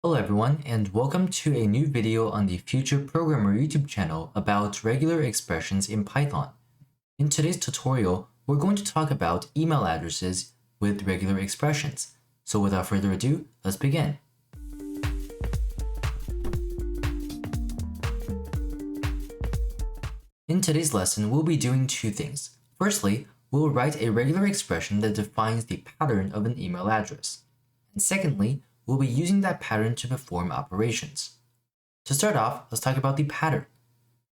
Hello everyone, and welcome to a new video on the Future Programmer YouTube channel about regular expressions in Python. In today's tutorial, we're going to talk about email addresses with regular expressions. So without further ado, let's begin. In today's lesson, we'll be doing two things. Firstly, we'll write a regular expression that defines the pattern of an email address. And secondly, we'll be using that pattern to perform operations. To start off, let's talk about the pattern.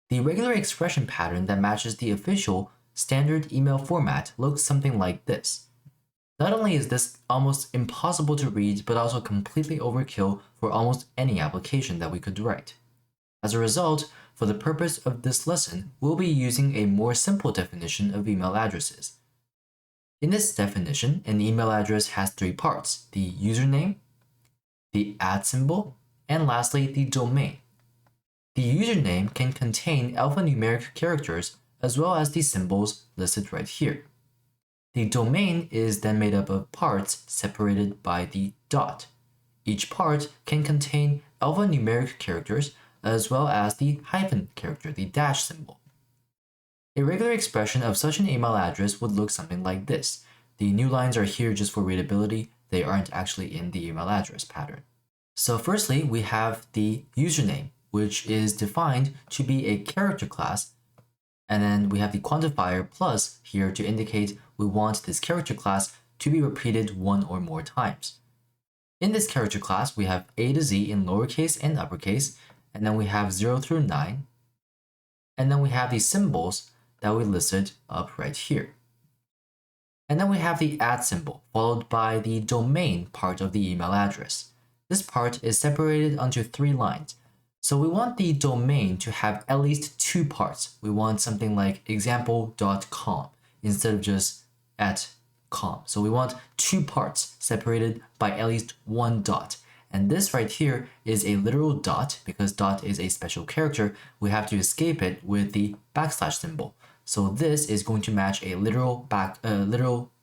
The regular expression pattern that matches the official standard email format looks something like this. Not only is this almost impossible to read, but also completely overkill for almost any application that we could write. As a result, for the purpose of this lesson, we'll be using a more simple definition of email addresses. In this definition, an email address has three parts: the username, the @ and lastly, the domain. The username can contain alphanumeric characters as well as the symbols listed right here. The domain is then made up of parts separated by the dot. Each part can contain alphanumeric characters as well as the hyphen character, the dash symbol. A regular expression of such an email address would look something like this. The new lines are here just for readability. They aren't actually in the email address pattern. So firstly, we have the username, which is defined to be a character class. And then we have the quantifier plus here to indicate we want this character class to be repeated one or more times. In this character class, we have A to Z in lowercase and uppercase, and then we have 0 through 9. And then we have the symbols that we listed up right here. And then we have the @ symbol, followed by the domain part of the email address. This part is separated onto three lines. So we want the domain to have at least two parts. We want something like example.com instead of just @com. So we want two parts separated by at least one dot. And this right here is a literal dot. Because dot is a special character, we have to escape it with the / symbol. So this is going to match a literal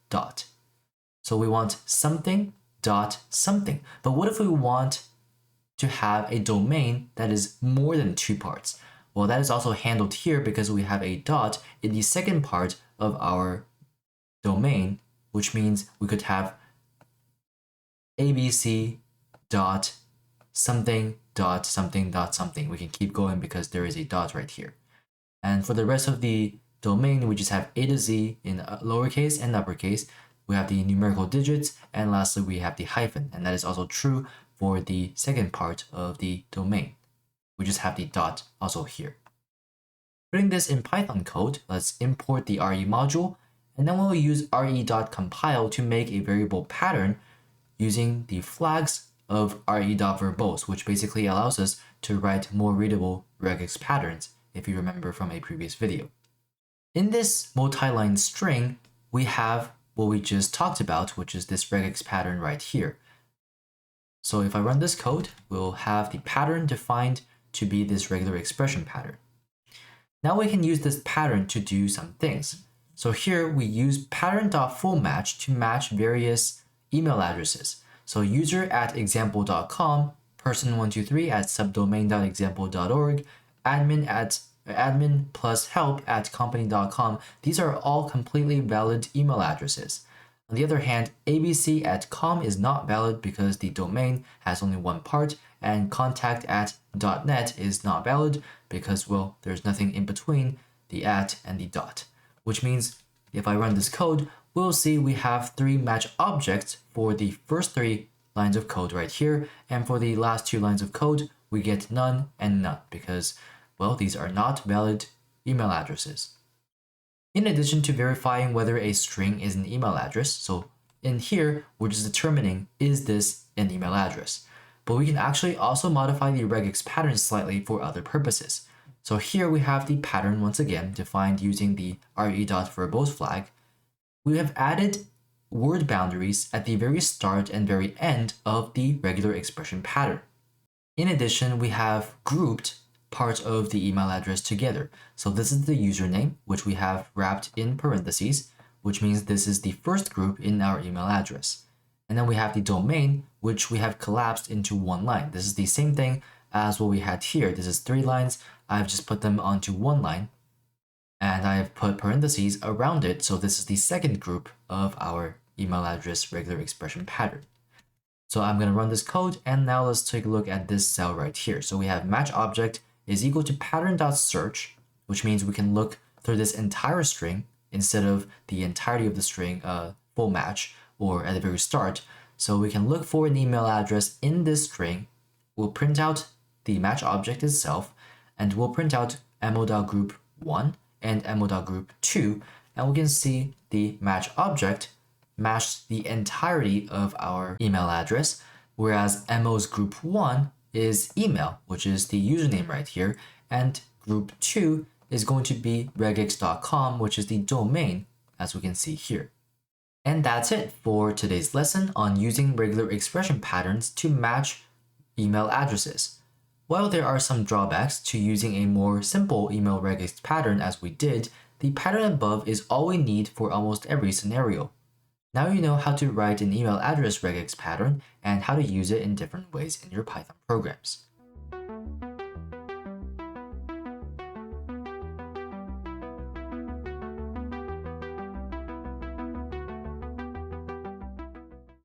dot. So we want something dot something. But what if we want to have a domain that is more than two parts? Well, that is also handled here because we have a dot in the second part of our domain, which means we could have abc dot something dot something dot something. We can keep going because there is a dot right here. And for the rest of the domain, we just have A to Z in lowercase and uppercase. We have the numerical digits, and lastly, we have the hyphen, and that is also true for the second part of the domain. We just have the dot also here. Putting this in Python code, let's import the RE module, and then we'll use re.compile to make a variable pattern using the flags of re.verbose, which basically allows us to write more readable regex patterns, if you remember from a previous video. In this multi-line string, we have what we just talked about, which is this regex pattern right here. So if I run this code, we'll have the pattern defined to be this regular expression pattern. Now we can use this pattern to do some things. So here we use pattern.fullmatch to match various email addresses. So user@example.com, person123@subdomain.example.org, admin plus help@company.com. These are all completely valid email addresses. On the other hand, abc@com is not valid because the domain has only one part, and contact@.net is not valid because, well, there's nothing in between the @ and the dot. Which means if I run this code, we'll see we have three match objects for the first three lines of code right here, and for the last two lines of code, we get none and none because, well, these are not valid email addresses. In addition to verifying whether a string is an email address, so in here, we're just determining, is this an email address? But we can actually also modify the regex pattern slightly for other purposes. So here we have the pattern once again defined using the re.verbose flag. We have added word boundaries at the very start and very end of the regular expression pattern. In addition, we have grouped part of the email address together. So this is the username, which we have wrapped in parentheses, which means this is the first group in our email address. And then we have the domain, which we have collapsed into one line. This is the same thing as what we had here. This is 3 lines. I've just put them onto one line, and I have put parentheses around it. So this is the second group of our email address regular expression pattern. So I'm going to run this code, and now let's take a look at this cell right here. So we have match object is equal to pattern.search, which means we can look through this entire string instead of the entirety of the string full match or at the very start. So we can look for an email address in this string. We'll print out the match object itself, and we'll print out mo.group1 and mo.group2, and we can see the match object matched the entirety of our email address, whereas mo's group 1 is email, which is the username right here, and group 2 is going to be regex.com, which is the domain, as we can see here. And that's it for today's lesson on using regular expression patterns to match email addresses. While there are some drawbacks to using a more simple email regex pattern as we did, the pattern above is all we need for almost every scenario. Now you know how to write an email address regex pattern and how to use it in different ways in your Python programs.